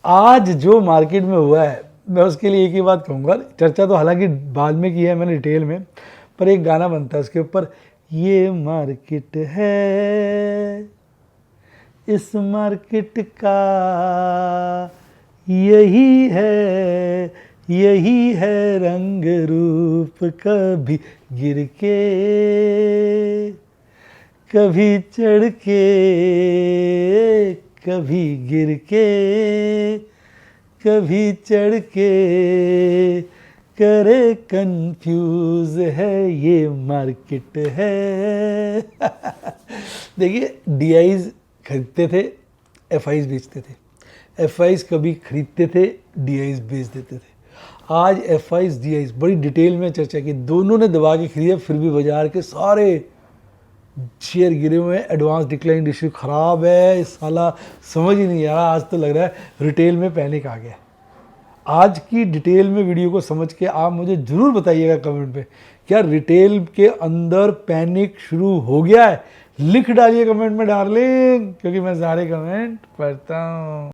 आज जो मार्केट में हुआ है, मैं उसके लिए एक ही बात कहूँगा। चर्चा तो हालांकि बाद में की है मैंने डिटेल में, पर एक गाना बनता है उसके ऊपर, ये मार्केट है, इस मार्केट का यही है रंग रूप, कभी गिर के कभी चढ़ के कभी गिर के कभी चढ़ के करे कंफ्यूज है, ये मार्केट है। देखिए, डीआईज खरीदते थे, एफआईज बेचते थे, एफआईज कभी खरीदते थे, डीआईज बेच देते थे। आज एफआईज डीआईज बड़ी डिटेल में चर्चा की, दोनों ने दबा के खरीदा, फिर भी बाजार के सारे शेयर गिरे हुए हैं। एडवांस डिक्लाइन रेशियो खराब है, साला समझ ही नहीं आ रहा। आज तो लग रहा है रिटेल में पैनिक आ गया। आज की डिटेल में वीडियो को समझ के आप मुझे ज़रूर बताइएगा कमेंट पे, क्या रिटेल के अंदर पैनिक शुरू हो गया है? लिख डालिए कमेंट में डार्लिंग, क्योंकि मैं सारे कमेंट पढ़ता हूँ।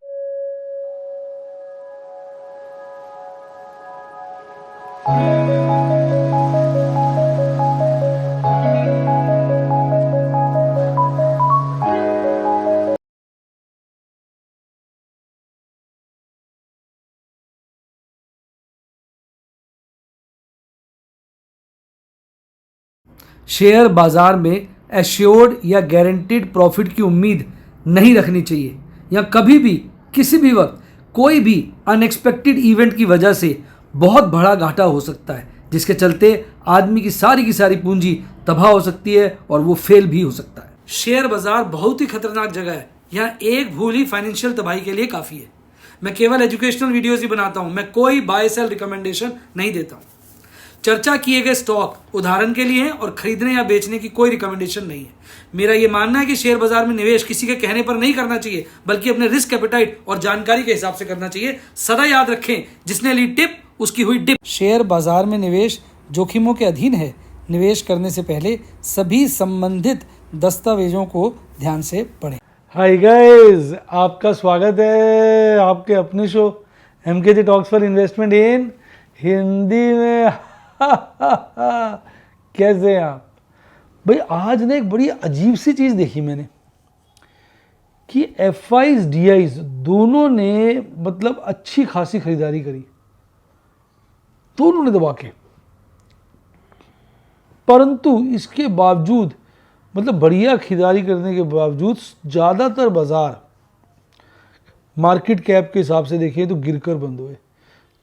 शेयर बाजार में एश्योर्ड या गारंटीड प्रॉफिट की उम्मीद नहीं रखनी चाहिए, या कभी भी किसी भी वक्त कोई भी अनएक्सपेक्टेड इवेंट की वजह से बहुत बड़ा घाटा हो सकता है, जिसके चलते आदमी की सारी पूंजी तबाह हो सकती है और वो फेल भी हो सकता है। शेयर बाजार बहुत ही खतरनाक जगह है, यहाँ एक भूल ही फाइनेंशियल तबाही के लिए काफ़ी है। मैं केवल एजुकेशनल वीडियोज़ ही बनाता हूँ, मैं कोई बाय सेल रिकमेंडेशन नहीं देता हूँ। चर्चा किए गए स्टॉक उदाहरण के लिए हैं और खरीदने या बेचने की कोई रिकमेंडेशन नहीं है। मेरा यह मानना है कि शेयर बाजार में निवेश किसी के कहने पर नहीं करना चाहिए, बल्कि अपने रिस्क एपेटाइट और जानकारी के हिसाब से करना चाहिए। सदा याद रखें, जिसने ली टिप उसकी हुई डिप। शेयर बाजार में निवेश जोखिमों के अधीन है। निवेश करने से पहले सभी संबंधित दस्तावेजों को ध्यान से पढ़ें। हाय गाइस, आपका स्वागत है आपके अपने show MKG talks for investment in Hindi में। कैसे हैं आप भाई? आज ने एक बड़ी अजीब सी चीज़ देखी मैंने कि एफआईज डीआईज दोनों ने मतलब अच्छी खासी खरीदारी करी, दोनों ने दबा के, परंतु इसके बावजूद मतलब बढ़िया खरीदारी करने के बावजूद ज़्यादातर बाजार मार्केट कैप के हिसाब से देखिए तो गिरकर बंद हुए।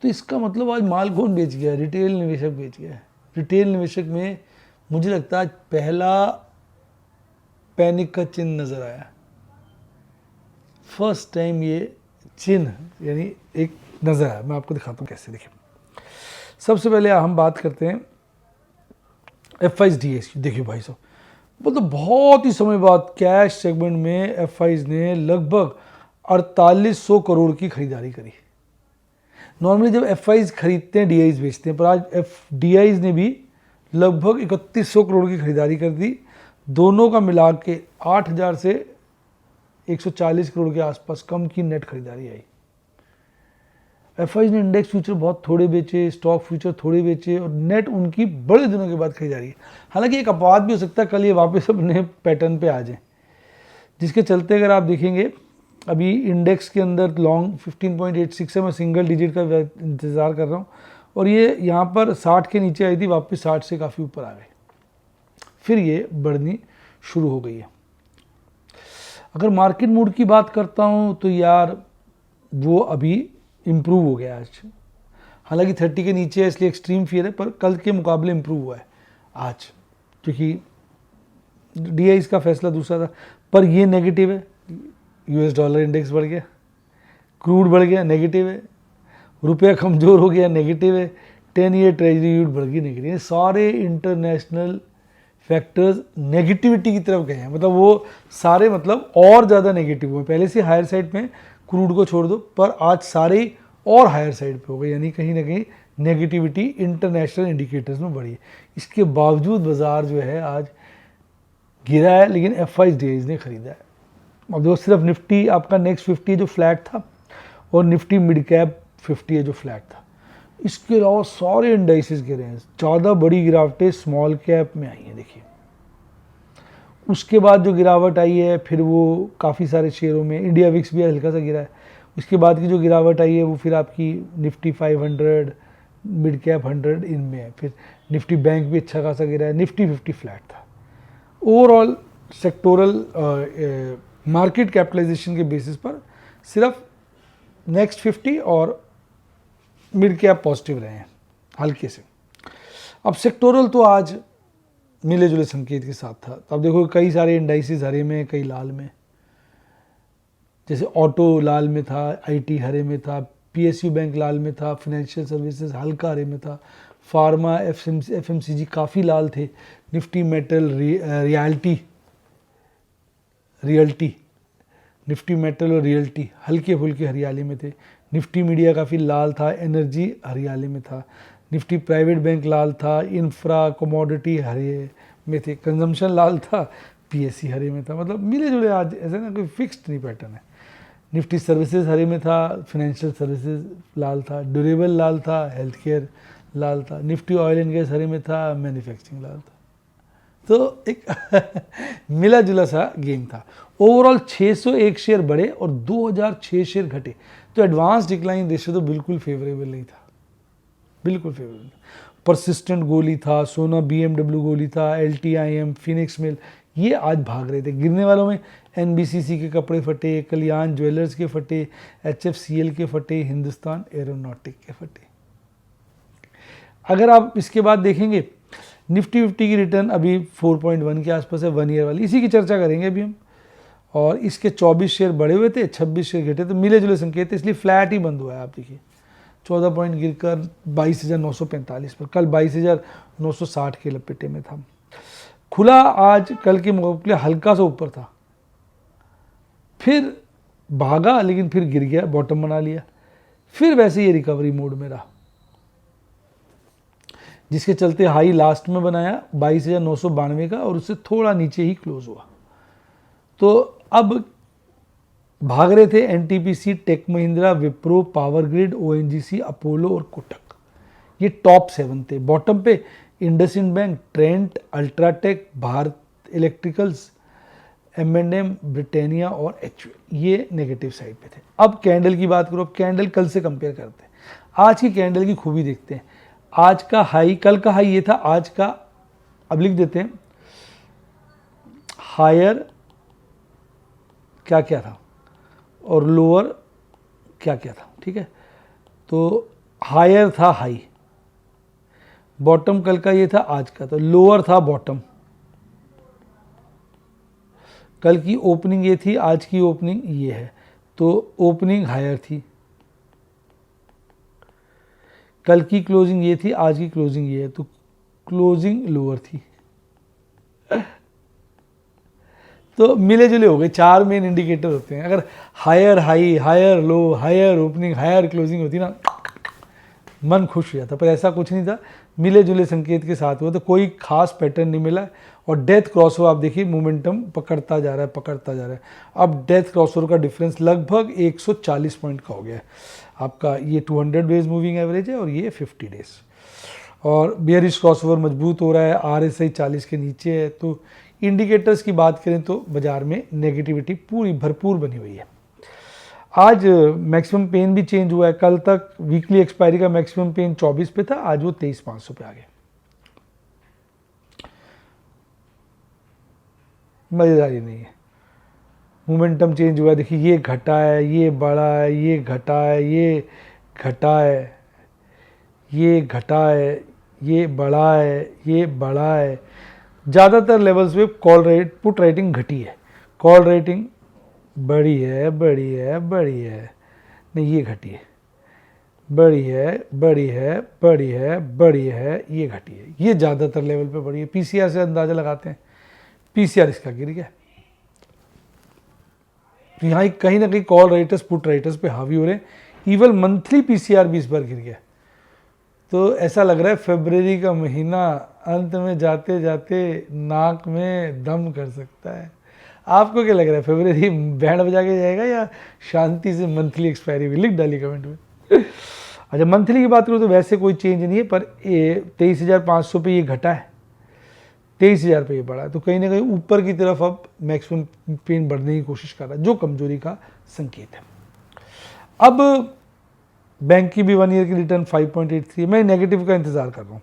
तो इसका मतलब आज माल कौन बेच गया? रिटेल निवेशक बेच गया है। रिटेल निवेशक में मुझे लगता है आज पहला पैनिक का चिन्ह नज़र आया। फर्स्ट टाइम ये चिन्ह यानी एक नज़र आया। मैं आपको दिखाता हूँ कैसे। देखिए, सबसे पहले हम बात करते हैं एफआईज डीआईज की। देखिए भाई साहब, मतलब बहुत ही समय बाद कैश सेगमेंट में एफआईज ने लगभग 4800 करोड़ की खरीदारी करी। नॉर्मली जब एफआईज खरीदते हैं डीआईज बेचते हैं, पर आज डीआईज ने भी लगभग 3100 करोड़ की खरीदारी कर दी। दोनों का मिला के 8000 से 140 करोड़ के आसपास कम की नेट खरीदारी आई। एफआईज ने इंडेक्स फ्यूचर बहुत थोड़े बेचे, स्टॉक फ्यूचर थोड़े बेचे, और नेट उनकी बड़े दिनों के बाद खरीदारी है। हालांकि एक अपवाद भी हो सकता है, कल ये वापस अपने पैटर्न पे आ जाए, जिसके चलते अगर आप देखेंगे अभी इंडेक्स के अंदर लॉन्ग 15.86 है। मैं सिंगल डिजिट का इंतज़ार कर रहा हूँ, और ये यहाँ पर 60 के नीचे आई थी, वापस 60 से काफ़ी ऊपर आ गई, फिर ये बढ़नी शुरू हो गई है। अगर मार्केट मूड की बात करता हूँ तो यार वो अभी इम्प्रूव हो गया आज। हालांकि 30 के नीचे है इसलिए एक्सट्रीम फियर है, पर कल के मुकाबले इम्प्रूव हुआ है आज, क्योंकि डीआईज का फैसला दूसरा था। पर ये नेगेटिव है, यूएस डॉलर इंडेक्स बढ़ गया, क्रूड बढ़ गया, नेगेटिव है, रुपया कमज़ोर हो गया, नेगेटिव है, 10 ईयर ट्रेजरी यील्ड बढ़ गई, नेगेटिव है। सारे इंटरनेशनल फैक्टर्स नेगेटिविटी की तरफ गए हैं, मतलब वो सारे मतलब और ज़्यादा नेगेटिव हुए। पहले से हायर साइड में क्रूड को छोड़ दो, पर आज सारे और हायर साइड पे हो गए, यानी कहीं ना कहीं नेगेटिविटी इंटरनेशनल इंडिकेटर्स में बढ़ी है। इसके बावजूद बाजार जो है आज गिरा है, लेकिन एफआईज डीआईज ने खरीदा है। अब जो सिर्फ निफ्टी आपका नेक्स्ट 50 जो फ्लैट था, और निफ्टी मिड कैप 50 है जो फ्लैट था। इसके अलावा सारे इंडाइसेस गिरे हैं, ज़्यादा बड़ी गिरावटें स्मॉल कैप में आई हैं। देखिए उसके बाद जो गिरावट आई है फिर वो काफ़ी सारे शेयरों में, इंडिया विक्स भी हल्का सा गिरा है। उसके बाद की जो गिरावट आई है वो फिर आपकी निफ्टी 500, मिड कैप 100 इनमें है। फिर निफ्टी बैंक भी अच्छा खासा गिरा है, निफ्टी 50 फ्लैट था। ओवरऑल सेक्टोरल मार्केट कैपिटलाइजेशन के बेसिस पर सिर्फ नेक्स्ट 50 और मिड कैप पॉजिटिव रहे हैं हल्के से। अब सेक्टोरल तो आज मिले जुले संकेत के साथ था। तो अब देखो कई सारे इंडाइसेस हरे में, कई लाल में, जैसे ऑटो लाल में था, आईटी हरे में था, पीएसयू बैंक लाल में था, फाइनेंशियल सर्विसेज हल्का हरे में था, फार्मा एफएमसीजी काफ़ी लाल थे, Nifty metal realty Nifty metal और रियल्टी हल्के फुल्के हरियाली में थे, निफ्टी मीडिया काफ़ी लाल था, एनर्जी हरियाली में था, निफ्टी प्राइवेट बैंक लाल था, इंफ्रा कमोडिटी हरे में थे, कंजम्पशन लाल था, पीएससी हरे में था। मतलब मिले जुले आज ऐसे ना कोई फिक्स्ड नहीं पैटर्न है। निफ्टी सर्विसेज हरे में था, फाइनेंशियल सर्विसेज लाल था, ड्यूरेबल लाल था, हेल्थ केयर लाल था, निफ्टी ऑयल एंड गैस हरे में था, मैन्युफैक्चरिंग लाल था। तो एक मिला जुला सा गेम था। ओवरऑल 601 शेयर बढ़े और 2006 शेयर घटे। तो एडवांस डिक्लाइन रेशियो तो बिल्कुल फेवरेबल नहीं था, बिल्कुल फेवरेबल। परसिस्टेंट गोली था, सोना बीएमडब्ल्यू गोली था, एलटीआईएम, फिनिक्स मिल, ये आज भाग रहे थे। गिरने वालों में एनबीसीसी के कपड़े फटे, कल्याण ज्वेलर्स के फटे, एचएफसीएल के फटे, हिंदुस्तान एरोनॉटिक के फटे। अगर आप इसके बाद देखेंगे निफ्टी 50 की रिटर्न अभी 4.1 के आसपास है, 1 ईयर वाली, इसी की चर्चा करेंगे अभी हम। और इसके 24 शेयर बढ़े हुए थे, 26 शेयर घटे, तो मिले जुले संकेत, इसलिए फ्लैट ही बंद हुआ है। आप देखिए 14 पॉइंट गिरकर 22,945 पर, कल 22,960 के लपेटे में था। खुला आज कल के मुकाबले हल्का सा ऊपर था, फिर भागा लेकिन फिर गिर गया, बॉटम बना लिया, फिर वैसे ये रिकवरी मोड में रहा, जिसके चलते हाई लास्ट में बनाया 22,992 का और उससे थोड़ा नीचे ही क्लोज हुआ। तो अब भाग रहे थे NTPC, Tech Mahindra, Wipro, Power Grid, ONGC, Apollo और कोटक, ये टॉप 7 थे। बॉटम पे IndusInd Bank, Trent, UltraTech, Bharat Electricals, M&M, Britannia और एचयूएल, ये नेगेटिव साइड पे थे। अब कैंडल की बात करो, अब कैंडल कल से कंपेयर करते हैं। आज की कैंडल की खूबी देखते हैं। आज का हाई, कल का हाई ये था, आज का अब लिख देते हैं हायर क्या क्या था और लोअर क्या क्या था, ठीक है। तो हायर था हाई, बॉटम कल का ये था, आज का तो लोअर था बॉटम। कल की ओपनिंग ये थी, आज की ओपनिंग ये है, तो ओपनिंग हायर थी। कल की क्लोजिंग ये थी, आज की क्लोजिंग ये है, तो क्लोजिंग लोअर थी। तो मिले जुले हो गए। 4 मेन इंडिकेटर होते हैं। अगर higher high, higher low, higher opening, higher closing होती ना, मन खुश हो जाता, पर ऐसा कुछ नहीं था। मिले जुले संकेत के साथ हुआ, तो कोई खास पैटर्न नहीं मिला। और डेथ क्रॉसओवर आप देखिए, मोमेंटम पकड़ता जा रहा है, पकड़ता जा रहा है। अब डेथ क्रॉसओवर का डिफरेंस लगभग 140 पॉइंट का हो गया है। आपका ये 200 डेज मूविंग एवरेज है और ये 50 डेज। और बेयरिश क्रॉसओवर मजबूत हो रहा है, आरएसआई 40 के नीचे है। तो इंडिकेटर्स की बात करें तो बाजार में नेगेटिविटी पूरी भरपूर बनी हुई है। आज मैक्सिमम पेन भी चेंज हुआ है। कल तक वीकली एक्सपायरी का मैक्सिमम पेन 24 पे था, आज वो 23,500 पे आ गया। मजेदारी नहीं है, मोमेंटम चेंज हुआ है। देखिए ये घटा है, ये बढ़ा है, ये घटा है, ये घटा है, ये घटा है, ये बढ़ा है, ये बढ़ा है। ज़्यादातर लेवल्स पे कॉल रेट पुट रेटिंग घटी है, कॉल रेटिंग बड़ी है, बड़ी है, बड़ी है, नहीं ये घटी है, बड़ी है, बड़ी है, बड़ी है, बड़ी है, ये घटी है, ये ज़्यादातर लेवल पे बड़ी है। पीसीआर से अंदाज़ा लगाते हैं, पीसीआर इसका गिर गया। तो यहाँ कहीं ना कहीं कॉल राइटर्स पुट राइटर्स पे हावी हो रहे हैं। इवन मंथली पीसीआर भी इस बार गिर गया। तो ऐसा लग रहा है फरवरी का महीना अंत में जाते जाते नाक में दम कर सकता है। आपको क्या लग रहा है, फरवरी बैंड बजा के जाएगा या शांति से मंथली एक्सपायरी हुई? लिख डालिए कमेंट में। अच्छा, मंथली की बात करूँ तो वैसे कोई चेंज नहीं है, पर 23,500 पे ये घटा है, 23,000 पे ये बढ़ा है, तो कहीं ना कहीं ऊपर की तरफ अब मैक्सिमम पेन बढ़ने की कोशिश कर रहा है, जो कमजोरी का संकेत है। अब बैंक की भी 1 ईयर की रिटर्न 5.83, मैं नेगेटिव का इंतजार कर रहा हूँ।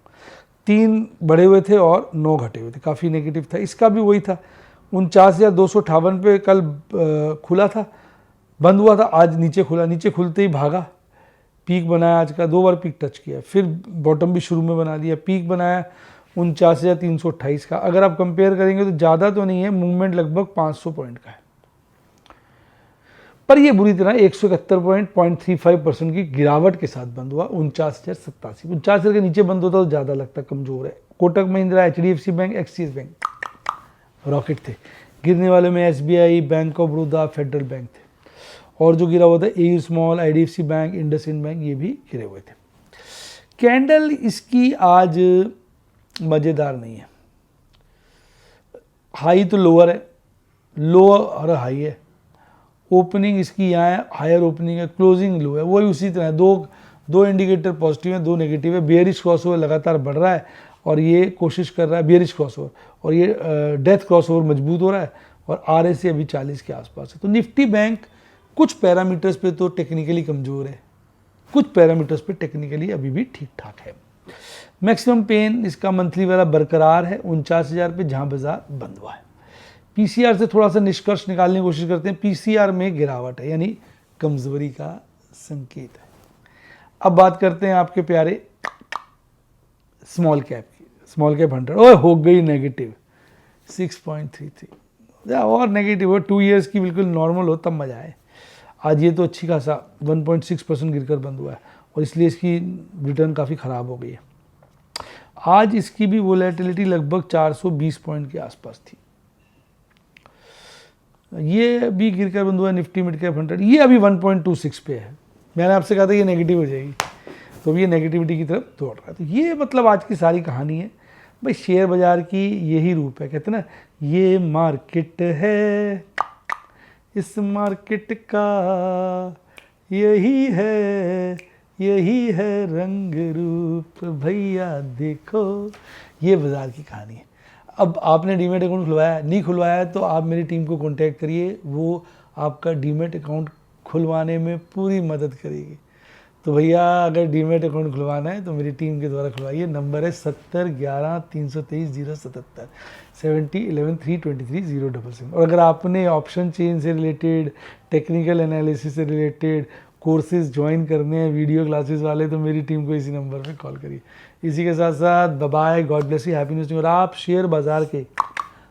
3 बढ़े हुए थे और 9 घटे हुए थे, काफ़ी नेगेटिव था। इसका भी वही था, 49,258 पे कल खुला था, बंद हुआ था, आज नीचे खुला, नीचे खुलते ही भागा, पीक बनाया आज का, 2 बार पीक टच किया, फिर बॉटम भी शुरू में बना लिया, पीक बनाया 49,328 का। अगर आप कंपेयर करेंगे तो ज़्यादा तो नहीं है, मूवमेंट लगभग 500 पॉइंट का है, पर ये बुरी तरह 171.35% की गिरावट के साथ बंद हुआ 49,087। 49,000 के नीचे बंद होता तो ज़्यादा लगता कमज़ोर है। Kotak Mahindra, HDFC bank, axis bank rocket थे। गिरने वाले में SBI, bank of Baroda, federal bank थे, और जो गिरा हुआ था AU small, IDFC bank, IndusInd bank, ये भी गिरे हुए थे। कैंडल इसकी आज मज़ेदार नहीं है, हाई तो लोअर है, लोअर और हाई है, ओपनिंग इसकी यहाँ है, हायर ओपनिंग है, क्लोजिंग लो है, वही उसी तरह दो इंडिकेटर पॉजिटिव है, 2 नेगेटिव है। बेयरिश क्रॉसओवर लगातार बढ़ रहा है और ये कोशिश कर रहा है, बेयरिश क्रॉसओवर, और ये डेथ क्रॉसओवर मजबूत हो रहा है, और RSI अभी 40 के आसपास है। तो निफ्टी बैंक कुछ पैरामीटर्स पे तो टेक्निकली कमज़ोर है, कुछ पैरामीटर्स पे टेक्निकली अभी भी ठीक ठाक है। मैक्सिमम पेन इसका मंथली वाला बरकरार है 49,000 पे, जहाँ बाजार बंद हुआ है। PCR से थोड़ा सा निष्कर्ष निकालने की कोशिश करते हैं। PCR में गिरावट है, यानी कमजोरी का संकेत है। अब बात करते हैं आपके प्यारे स्मॉल कैप की। स्मॉल कैप 100 और हो गई नेगेटिव 6.33, और नेगेटिव हो 2 ईयर्स की बिल्कुल नॉर्मल हो तब मजा आए। आज ये तो अच्छी खासा 1.6% गिरकर बंद हुआ है, और इसलिए इसकी रिटर्न काफ़ी ख़राब हो गई है। आज इसकी भी वोलेटिलिटी लगभग 420 पॉइंट के आसपास थी। ये भी गिरकर बंद हुआ निफ्टी मिड कैप 100, ये अभी 1.26 पे है। मैंने आपसे कहा था ये नेगेटिव हो जाएगी, तो ये नेगेटिविटी की तरफ दौड़ रहा है। तो ये मतलब आज की सारी कहानी है भाई, शेयर बाजार की यही रूप है। कहते हैं ना, ये मार्केट है, इस मार्केट का यही है रंग रूप, भैया देखो, ये बाजार की कहानी है। अब आपने डीमेट अकाउंट खुलवाया, नहीं खुलवाया है तो आप मेरी टीम को कांटेक्ट करिए, वो आपका डीमेट अकाउंट खुलवाने में पूरी मदद करेगी। तो भैया अगर डीमेट अकाउंट खुलवाना है तो मेरी टीम के द्वारा खुलवाइए। नंबर है 7011-323-077, 7011-323-077। और अगर आपने ऑप्शन चेन से रिलेटेड, टेक्निकल एनालिसिस से रिलेटेड कोर्सेज ज्वाइन करने हैं, वीडियो क्लासेस वाले, तो मेरी टीम को इसी नंबर पे कॉल करिए। इसी के साथ साथ bye, God bless you, happy news. और आप शेयर बाजार के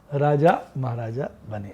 राजा महाराजा बने।